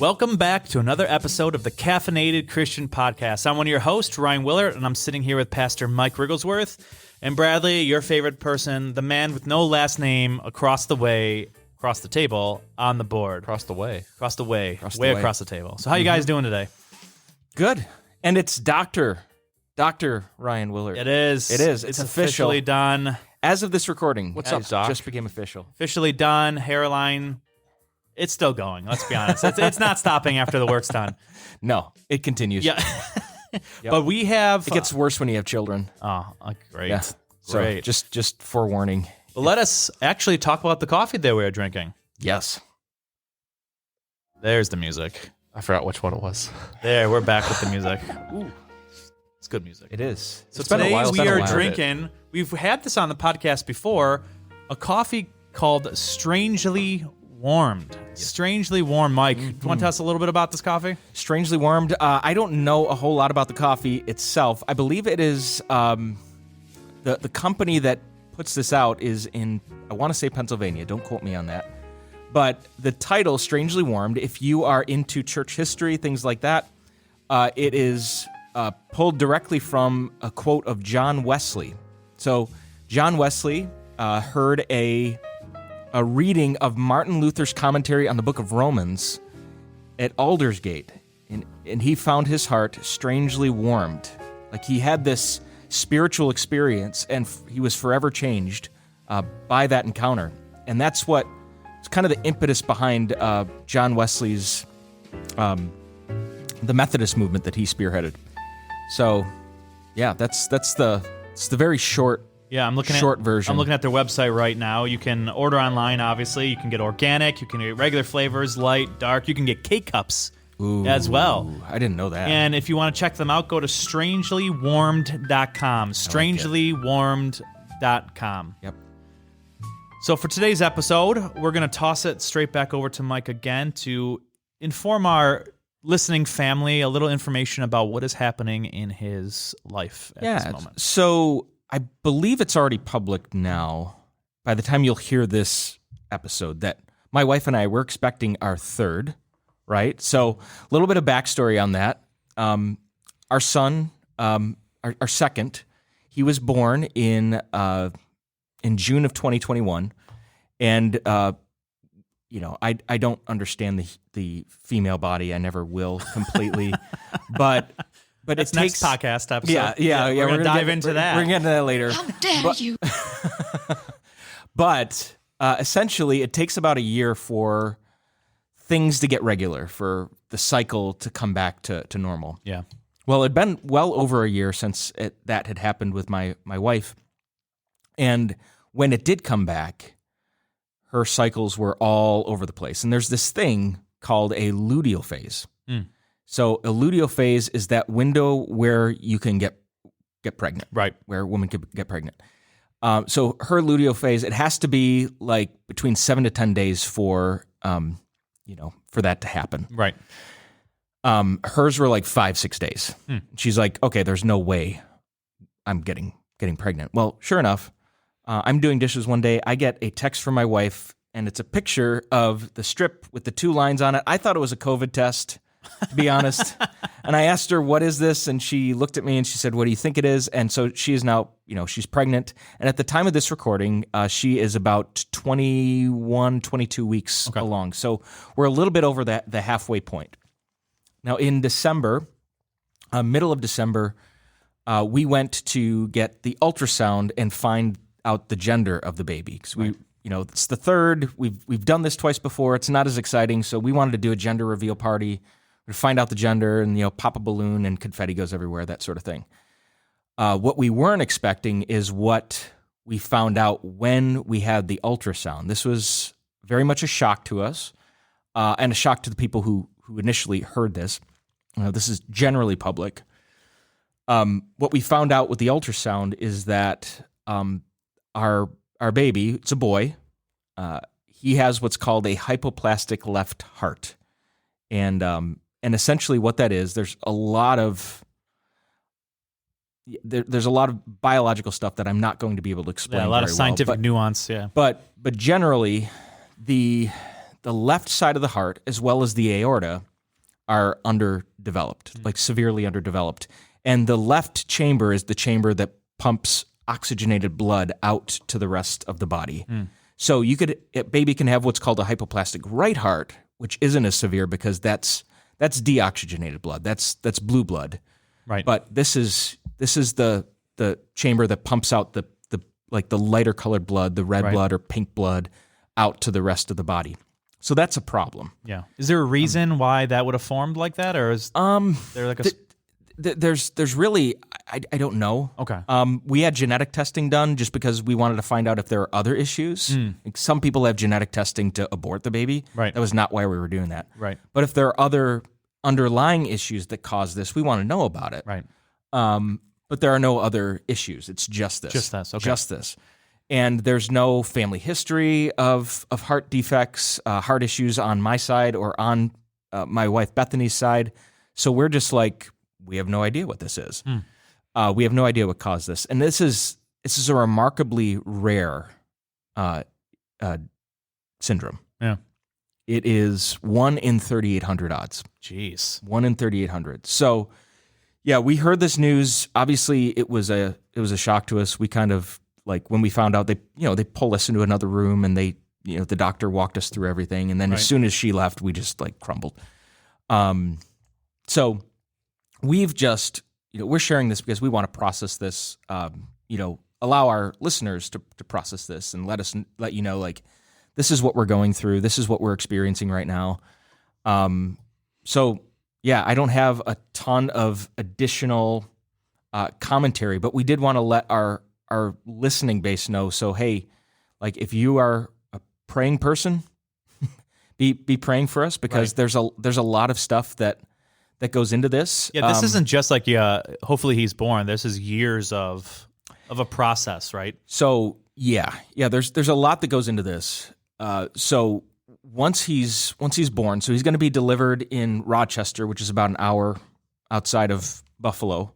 Welcome back to another episode of the Caffeinated Christian Podcast. I'm one of your hosts, Ryan Willard, and I'm sitting here with Pastor Mike Rigglesworth. And Bradley, your favorite person, the man with no last name, across the table, on the board. Across the way. Across the table. So how you guys doing today? Good. And it's Dr. Ryan Willard. It is. It's officially done. As of this recording. What's up, Doc? Just became official. Officially done. Hairline. It's still going, let's be honest. It's not stopping after the work's done. No, it continues. Yeah. Yep. But we have... It gets worse when you have children. Oh, great. Yeah. Great. So just forewarning. Well, let us actually talk about the coffee that we are drinking. Yes. There's the music. I forgot which one it was. There, we're back with the music. Ooh. It's good music. It is. So today we are drinking, we've had this on the podcast before, a coffee called Strangely Warmed. Yes. Strangely Warmed. Mike, do you want to tell us a little bit about this coffee? Strangely Warmed. I don't know a whole lot about the coffee itself. I believe it is the company that puts this out is in, I want to say Pennsylvania. Don't quote me on that. But the title, Strangely Warmed, if you are into church history, things like that, it is pulled directly from a quote of John Wesley. So John Wesley heard a reading of Martin Luther's commentary on the book of Romans at Aldersgate, and he found his heart strangely warmed. Like he had this spiritual experience, and he was forever changed by that encounter. And that's what it's kind of the impetus behind John Wesley's the Methodist movement that he spearheaded. So, yeah, it's the very short. Yeah, I'm looking short version. I'm looking at their website right now. You can order online, obviously. You can get organic. You can get regular flavors, light, dark. You can get K-Cups as well. I didn't know that. And if you want to check them out, go to strangelywarmed.com. Strangelywarmed.com. Yep. So for today's episode, we're going to toss it straight back over to Mike again to inform our listening family a little information about what is happening in his life at this moment. So I believe it's already public now, by the time you'll hear this episode, that my wife and I, we're expecting our third, right? So a little bit of backstory on that. Our son, our second, he was born in June of 2021, and I don't understand the female body. I never will completely, but That's it takes next podcast episode. Yeah. We're gonna dive into that. We're gonna get into that later. How dare you? But essentially, it takes about a year for things to get regular, for the cycle to come back to normal. Yeah. Well, it'd been well over a year since that had happened with my wife, and when it did come back, her cycles were all over the place. And there's this thing called a luteal phase. So a luteal phase is that window where you can get pregnant, right? Where a woman can get pregnant. So her luteal phase, it has to be like between 7 to 10 days for that to happen. Right. Hers were like 5-6 days. She's like, okay, there's no way I'm getting pregnant. Well, sure enough, I'm doing dishes one day. I get a text from my wife, and it's a picture of the strip with the 2 lines on it. I thought it was a COVID test, to be honest. And I asked her, what is this? And she looked at me and she said, what do you think it is? And so she is now, she's pregnant. And at the time of this recording, she is about 21, 22 weeks along. So we're a little bit over the halfway point. Now in December, middle of December, we went to get the ultrasound and find out the gender of the baby. Because it's the third. We've done this twice before. It's not as exciting. So we wanted to do a gender reveal party. We find out the gender and, pop a balloon and confetti goes everywhere, that sort of thing. What we weren't expecting is what we found out when we had the ultrasound. This was very much a shock to us and a shock to the people who initially heard this. This is generally public. What we found out with the ultrasound is that our baby, it's a boy, he has what's called a hypoplastic left heart. And essentially what that is, there's a lot of biological stuff that I'm not going to be able to explain. Yeah, a lot of very scientific well, nuance. Yeah, but generally, the left side of the heart, as well as the aorta, are underdeveloped, like severely underdeveloped. And the left chamber is the chamber that pumps oxygenated blood out to the rest of the body. So baby can have what's called a hypoplastic right heart, which isn't as severe because that's deoxygenated blood. That's blue blood. Right. But this is the chamber that pumps out the lighter colored blood, the red blood or pink blood out to the rest of the body. So that's a problem. Yeah. Is there a reason why that would have formed like that, or is there like a? There's really I don't know. Okay. We had genetic testing done just because we wanted to find out if there are other issues. Like some people have genetic testing to abort the baby. Right. That was not why we were doing that. Right. But if there are other underlying issues that cause this, we want to know about it. Right. But there are no other issues. It's just this. Just this. Okay. Just this. And there's no family history of heart defects, heart issues on my side or on my wife Bethany's side. So we're just like, we have no idea what this is. We have no idea what caused this. And this is a remarkably rare syndrome. Yeah. It is 1 in 3,800 odds. Jeez. 1 in 3,800. So, yeah, we heard this news. Obviously, it was a shock to us. We kind of like when we found out they pulled us into another room and the doctor walked us through everything. And then as soon as she left, we just like crumbled. So we've just we're sharing this because we want to process this. Allow our listeners to process this and let you know like this is what we're going through. This is what we're experiencing right now. So yeah, I don't have a ton of additional commentary, but we did want to let our listening base know. So hey, like if you are a praying person, be praying for us because there's a lot of stuff that goes into this. Yeah, this isn't just like hopefully he's born. This is years of a process, right? So yeah. There's a lot that goes into this. So once he's born, so he's going to be delivered in Rochester, which is about an hour outside of Buffalo,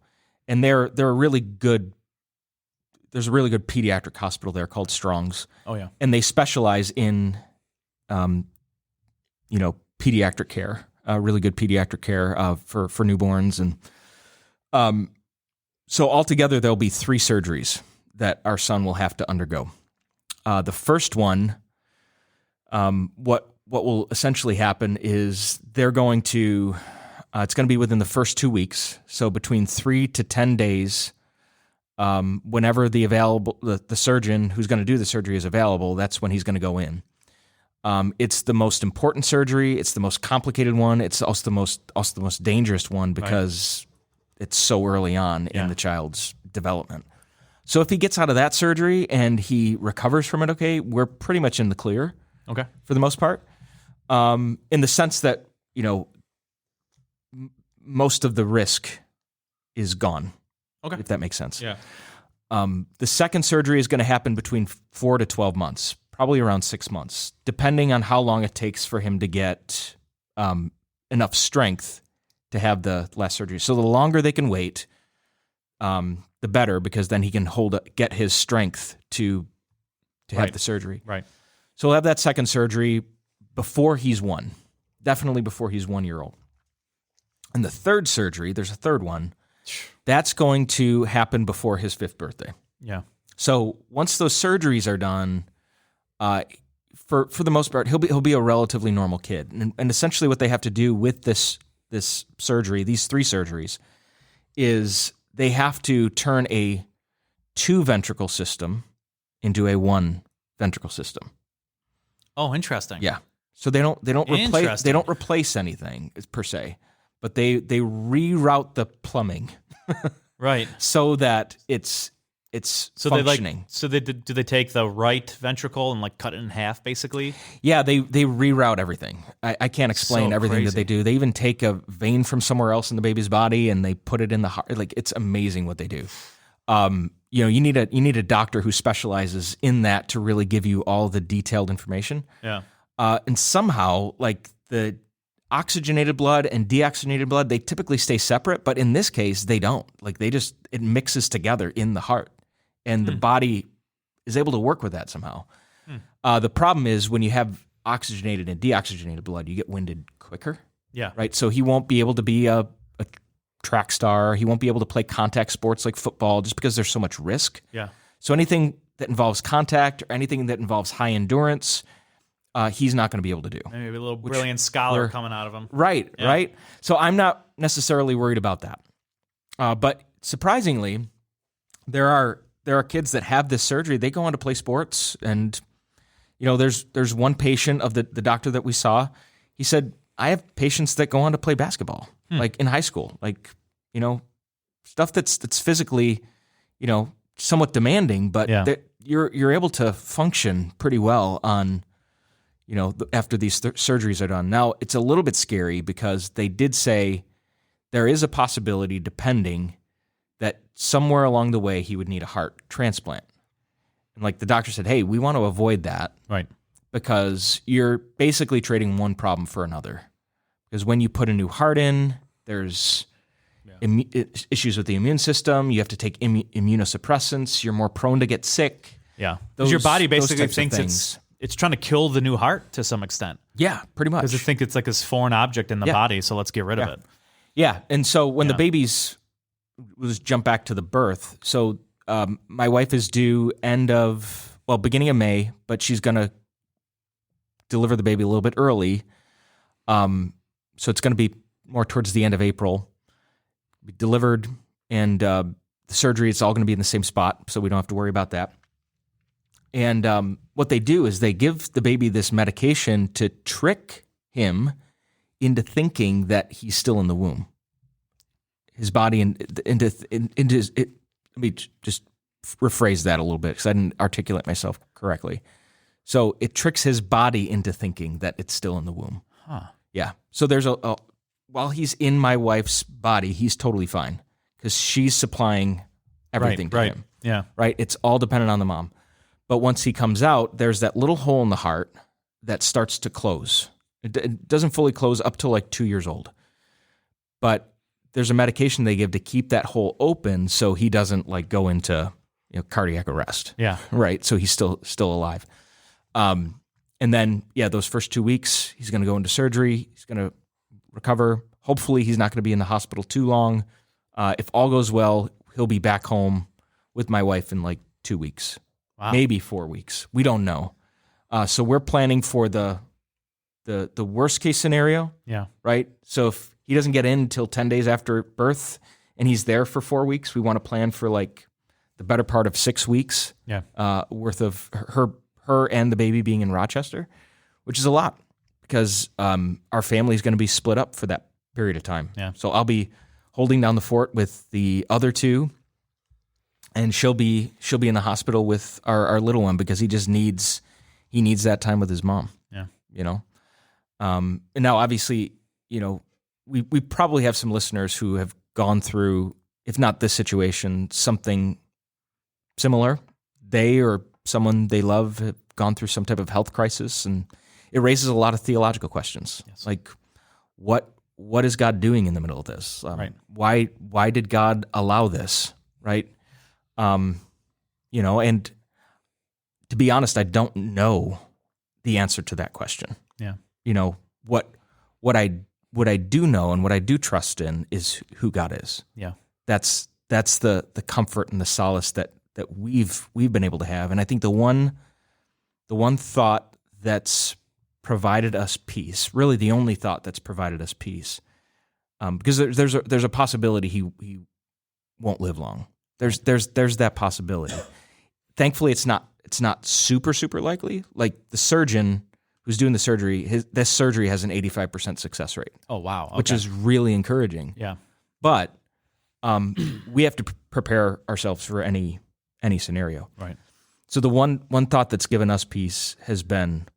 and they're a really good. There's a really good pediatric hospital there called Strong's. Oh yeah, and they specialize in, pediatric care, really good pediatric care for newborns, and so altogether there'll be 3 surgeries that our son will have to undergo. The first one. What will essentially happen is they're going to, it's going to be within the first 2 weeks. So between 3 to 10 days, whenever the surgeon who's going to do the surgery is available, that's when he's going to go in. It's the most important surgery. It's the most complicated one. It's also the most dangerous one because it's so early on in the child's development. So if he gets out of that surgery and he recovers from it, okay, we're pretty much in the clear. Okay. For the most part, in the sense that, most of the risk is gone. Okay. If that makes sense. Yeah. The second surgery is going to happen between 4 to 12 months, probably around 6 months, depending on how long it takes for him to get enough strength to have the last surgery. So the longer they can wait, the better, because then he can get his strength to have the surgery. Right. So we'll have that second surgery before he's 1, definitely before he's 1 year old. And the third surgery, there's a third one, that's going to happen before his 5th birthday. Yeah. So once those surgeries are done, for the most part, he'll be a relatively normal kid. And essentially what they have to do with this surgery, these 3 surgeries, is they have to turn a 2 ventricle system into a 1 ventricle system. Oh, interesting. Yeah. So they don't replace anything per se, but they reroute the plumbing, right, so that it's functioning. Do they take the right ventricle and like cut it in half, basically? Yeah, they reroute everything. I can't explain everything that they do. They even take a vein from somewhere else in the baby's body and they put it in the heart. Like, it's amazing what they do. You need a doctor who specializes in that to really give you all the detailed information. Yeah. And somehow, like, the oxygenated blood and deoxygenated blood, they typically stay separate, but in this case, they don't. Like, it mixes together in the heart, and the body is able to work with that somehow. The problem is when you have oxygenated and deoxygenated blood, you get winded quicker. Yeah. Right. So he won't be able to be a track star. He won't be able to play contact sports like football just because there's so much risk. Yeah. So anything that involves contact or anything that involves high endurance, he's not going to be able to do. Maybe a little brilliant scholar coming out of him. Right, Yeah. right. So I'm not necessarily worried about that. But surprisingly, there are kids that have this surgery. They go on to play sports, and there's one patient of the doctor that we saw. He said, I have patients that go on to play basketball, like in high school, like stuff that's physically, somewhat demanding, but that you're able to function pretty well on, after these surgeries are done. Now, it's a little bit scary because they did say there is a possibility, depending, that somewhere along the way he would need a heart transplant. And like the doctor said, hey, we want to avoid that. Right. Because you're basically trading one problem for another. Because when you put a new heart in, there's issues with the immune system. You have to take immunosuppressants. You're more prone to get sick. Yeah. Because your body basically thinks it's trying to kill the new heart to some extent. Yeah, pretty much. Because it thinks it's like this foreign object in the body, so let's get rid of it. Yeah. And so when the babies, let's jump back to the birth. So my wife is due beginning of May, but she's going to deliver the baby a little bit early. So it's going to be more towards the end of April. Be delivered, and the surgery, it's all going to be in the same spot, so we don't have to worry about that. And what they do is they give the baby this medication to trick him into thinking that he's still in the womb. His body into his. Let me just rephrase that a little bit because I didn't articulate myself correctly. So it tricks his body into thinking that it's still in the womb. Huh. Yeah. So there's while he's in my wife's body, he's totally fine because she's supplying everything to him. Yeah. Right. It's all dependent on the mom. But once he comes out, there's that little hole in the heart that starts to close. It doesn't fully close up to like 2 years old. But there's a medication they give to keep that hole open so he doesn't like go into cardiac arrest. Yeah. Right. So he's still alive. And then, those first 2 weeks, he's going to go into surgery. He's going to recover. Hopefully, he's not going to be in the hospital too long. If all goes well, he'll be back home with my wife in like 2 weeks, maybe 4 weeks. We don't know. So we're planning for the worst case scenario. Yeah. Right. So if he doesn't get in until 10 days after birth and he's there for 4 weeks, we want to plan for like the better part of 6 weeks. Worth of her and the baby being in Rochester, which is a lot because our family is going to be split up for that period of time. Yeah. So I'll be holding down the fort with the other two, and she'll be in the hospital with our little one because he needs that time with his mom. Yeah. And now obviously, we probably have some listeners who have gone through, if not this situation, something similar. They or someone they love have gone through some type of health crisis, and it raises a lot of theological questions. Yes. Like, what is God doing in the middle of this? Right. Why did God allow this? Right. And to be honest, I don't know the answer to that question. Yeah. What I do know and what I do trust in is who God is. Yeah. That's the comfort and the solace that we've been able to have. And I think the one thought that's provided us peace, really the only thought that's provided us peace, because there's a possibility he won't live long. There's that possibility. Thankfully, it's not super likely. Like the surgeon who's doing the surgery, this surgery has an 85% success rate. Oh wow! Okay. Which is really encouraging. Yeah. But we have to prepare ourselves for any scenario. Right. So the one thought that's given us peace has been,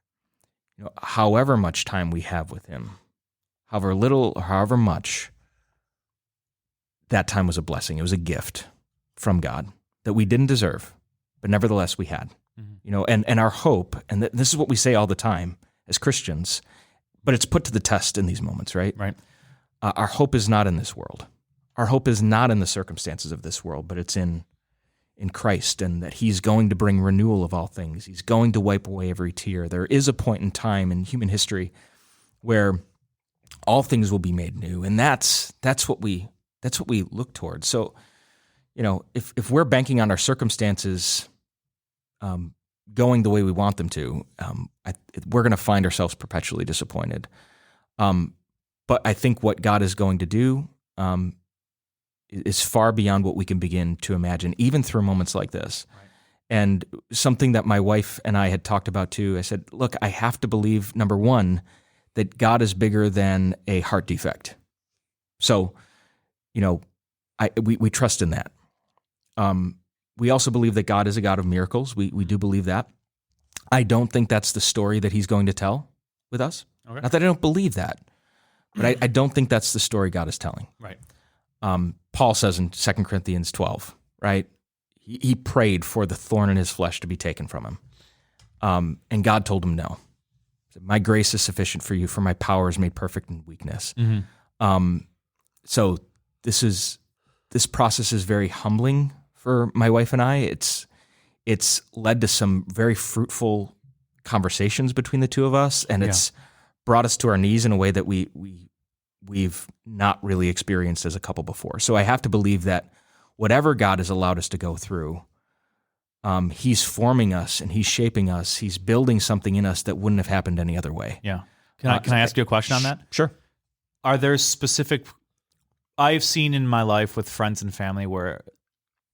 however much time we have with him, however little or however much, that time was a blessing. It was a gift from God that we didn't deserve, but nevertheless we had. Mm-hmm. And our hope, and this is what we say all the time as Christians, but it's put to the test in these moments, right? Right. Our hope is not in this world. Our hope is not in the circumstances of this world, but it's in Christ, and that he's going to bring renewal of all things. He's going to wipe away every tear. There is a point in time in human history where all things will be made new, and that's what we look towards. So, if we're banking on our circumstances going the way we want them to, we're going to find ourselves perpetually disappointed. But I think what God is going to do is far beyond what we can begin to imagine, even through moments like this. Right. And something that my wife and I had talked about too, I said, look, I have to believe, number one, that God is bigger than a heart defect. So, we trust in that. We also believe that God is a God of miracles. We do believe that. I don't think that's the story that he's going to tell with us. Okay. Not that I don't believe that, but I don't think that's the story God is telling. Right. Paul says in 2 Corinthians 12, right? He prayed for the thorn in his flesh to be taken from him. And God told him no. He said, my grace is sufficient for you, for my power is made perfect in weakness. Mm-hmm. So this process is very humbling for my wife and I. It's led to some very fruitful conversations between the two of us, and it's brought us to our knees in a way that we've not really experienced as a couple before. So I have to believe that whatever God has allowed us to go through, he's forming us and he's shaping us. He's building something in us that wouldn't have happened any other way. Yeah. Can I ask you a question on that? Sure. Are there specific, I've seen in my life with friends and family where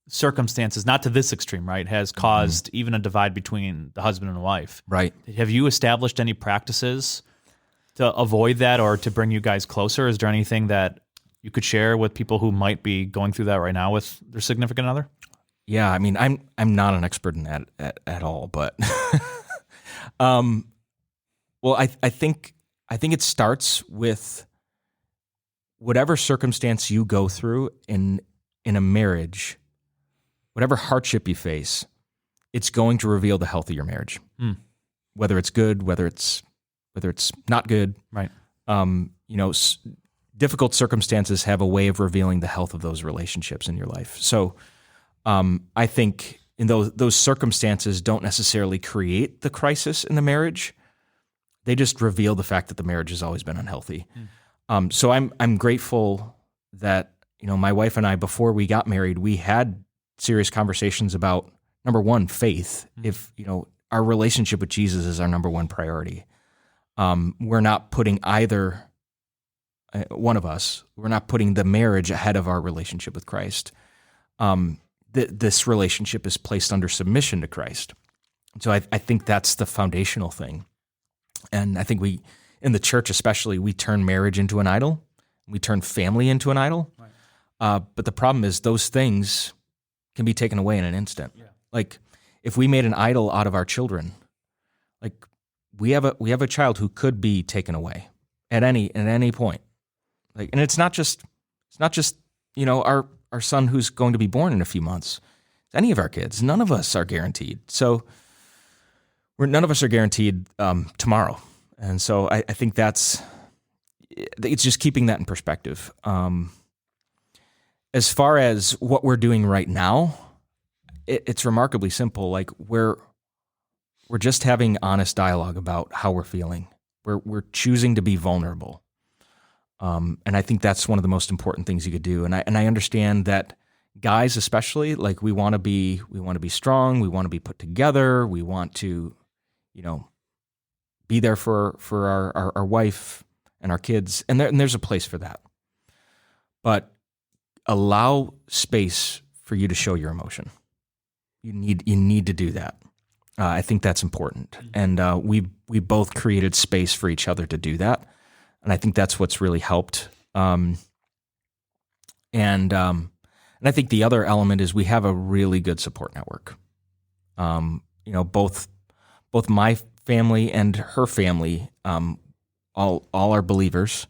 circumstances, not to this extreme, right, has caused even a divide between the husband and the wife. Right. Have you established any practices to avoid that or to bring you guys closer? Is there anything that you could share with people who might be going through that right now with their significant other? Yeah, I mean, I'm not an expert in that at all, but well, I think it starts with whatever circumstance you go through in a marriage, whatever hardship you face, it's going to reveal the health of your marriage. Whether it's good, whether it's not good. Right. Difficult circumstances have a way of revealing the health of those relationships in your life. So I think in those circumstances don't necessarily create the crisis in the marriage. They just reveal the fact that the marriage has always been unhealthy. So I'm grateful that, my wife and I, before we got married, we had serious conversations about, number one, faith. If, our relationship with Jesus is our number one priority. We're not putting either one of us, we're not putting the marriage ahead of our relationship with Christ. This relationship is placed under submission to Christ. So I think that's the foundational thing. And I think in the church especially, we turn marriage into an idol. We turn family into an idol. Right. But the problem is those things can be taken away in an instant. Yeah. Like if we made an idol out of our children, like we have a child who could be taken away at any point. Like, and it's not just our son who's going to be born in a few months. It's any of our kids. None of us are guaranteed. So none of us are guaranteed tomorrow. And so I think it's just keeping that in perspective. As far as what we're doing right now, it's remarkably simple. Like we're just having honest dialogue about how we're feeling. We're choosing to be vulnerable. And I think that's one of the most important things you could do. And I understand that guys, especially, like we want to be strong. We want to be put together. We want to, be there for our wife and our kids. And there's a place for that. But allow space for you to show your emotion. You need to do that. I think that's important. And we both created space for each other to do that. And I think that's what's really helped. And I think the other element is we have a really good support network. Both my family and her family, all are believers.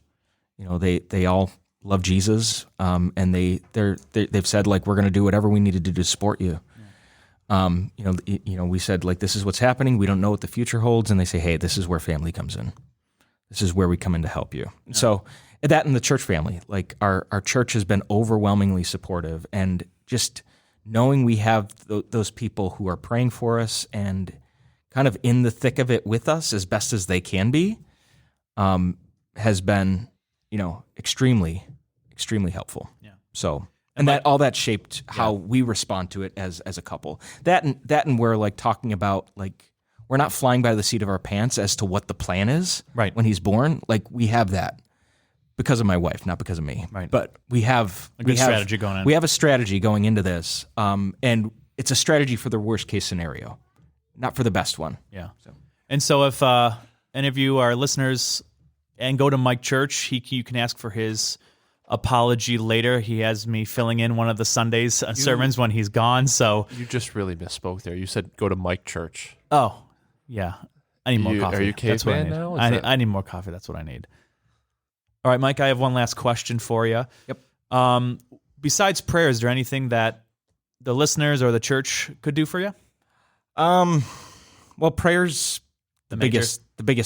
They all love Jesus, and they've said like we're going to do whatever we need to do to support you. We said like this is what's happening. We don't know what the future holds, and they say, hey, this is where family comes in. This is where we come in to help you. Yeah. So that in the church family, like our church has been overwhelmingly supportive, and just knowing we have those people who are praying for us and kind of in the thick of it with us as best as they can be, has been extremely, extremely helpful. Yeah. So, and that all that shaped how we respond to it as a couple. That and we're like talking about like we're not flying by the seat of our pants as to what the plan is when he's born. Like we have that because of my wife, not because of me. Right. But we have a good strategy going in. We have a strategy going into this, and it's a strategy for the worst case scenario, not for the best one. Yeah. And so if any of you are listeners and go to Mike Church, you can ask for his apology later. He has me filling in one of the Sundays sermons when he's gone. So you just really misspoke there. You said go to Mike Church. Oh, yeah. I need more coffee. Are you caveman now? I need more coffee. That's what I need. All right, Mike, I have one last question for you. Yep. Besides prayer, is there anything that the listeners or the church could do for you? Well, prayer's the biggest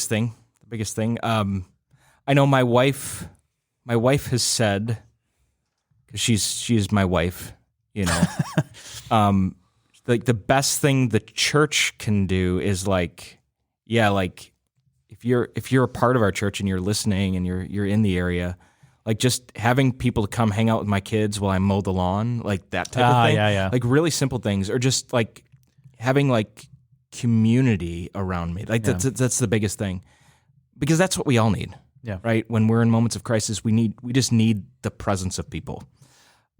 thing. The biggest thing. I know my wife has said, because she's my wife, like the best thing the church can do is like if you're a part of our church and you're listening and you're in the area, like just having people to come hang out with my kids while I mow the lawn, like that type of thing. Yeah. Like really simple things, or just like having like community around me. Like that's the biggest thing, because that's what we all need. Yeah. Right. When we're in moments of crisis, we just need the presence of people.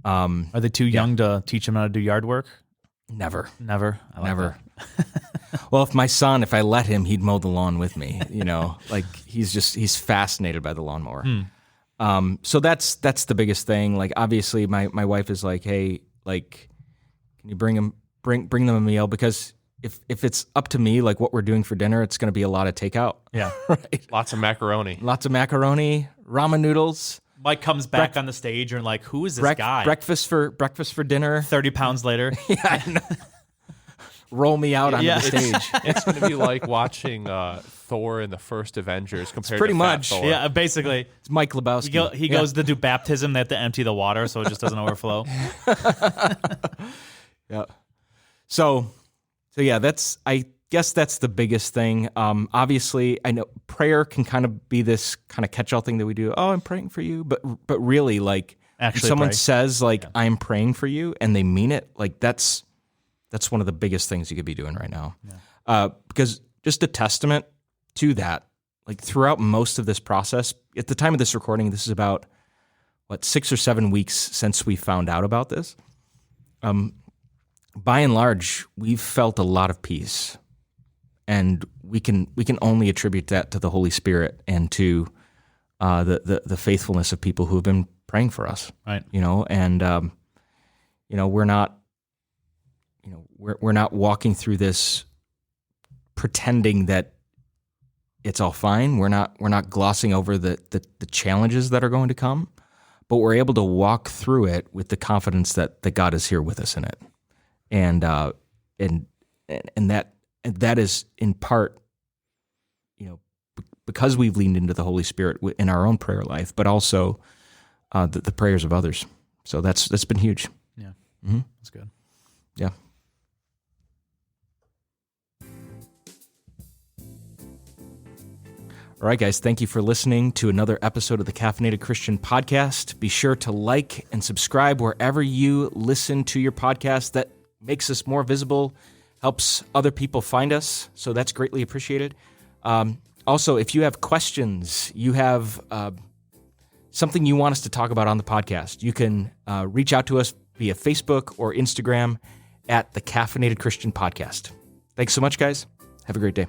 Are they too young to teach them how to do yard work? Never. I like Never. Well, if I let him, he'd mow the lawn with me, like he's fascinated by the lawnmower. So that's the biggest thing. Like, obviously my wife is like, hey, like, can you bring them a meal? Because if it's up to me, like what we're doing for dinner, it's going to be a lot of takeout. Yeah. Right. Lots of macaroni, ramen noodles. Mike comes back on the stage and like, who is this guy? Breakfast for dinner. 30 pounds later. Yeah, I know. Roll me out onto the stage. It's going to be like watching Thor in the first Avengers compared pretty to much. Fat Thor. Yeah, basically. It's Mike Lebowski. He goes to do baptism. They have to empty the water so it just doesn't overflow. Yeah. So yeah, I guess that's the biggest thing. Obviously, I know prayer can kind of be this kind of catch-all thing that we do. Oh, I'm praying for you, but really, like, actually, when someone says like I'm praying for you, and they mean it, like that's one of the biggest things you could be doing right now. Yeah. Because just a testament to that, like throughout most of this process, at the time of this recording, this is about 6 or 7 weeks since we found out about this. By and large, we've felt a lot of peace, and we can only attribute that to the Holy Spirit and to the faithfulness of people who have been praying for us. Right. And we're not walking through this pretending that it's all fine. We're not glossing over the challenges that are going to come, but we're able to walk through it with the confidence that God is here with us in it. And that is in part, because we've leaned into the Holy Spirit in our own prayer life, but also the prayers of others. So that's been huge. Yeah, That's good. Yeah. All right, guys, thank you for listening to another episode of the Caffeinated Christian Podcast. Be sure to like and subscribe wherever you listen to your podcast. That makes us more visible, helps other people find us, so that's greatly appreciated. Also, if you have questions, you have something you want us to talk about on the podcast, you can reach out to us via Facebook or Instagram at the Caffeinated Christian Podcast. Thanks so much, guys. Have a great day.